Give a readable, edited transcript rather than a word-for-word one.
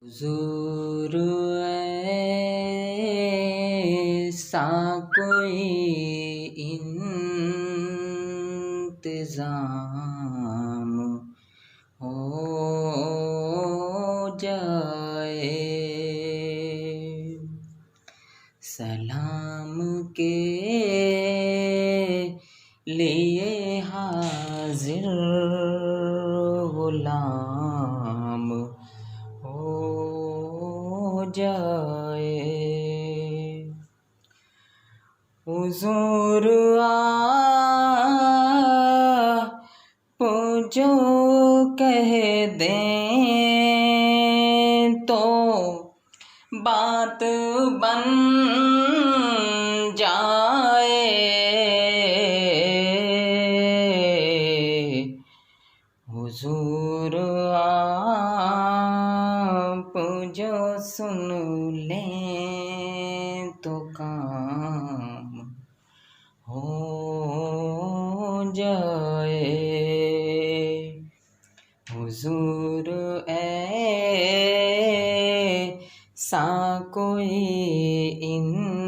हुजूर ऐसा कोई इंतजाम हो जाए, सलाम के लिए हाजिर गुलाम हो जाए। हुजूर आप जो कह दें तो बात बन जाए, हुजूर आप जो सुन लें तो काम हो जाए। हुजूर ऐसा कोई इंतजाम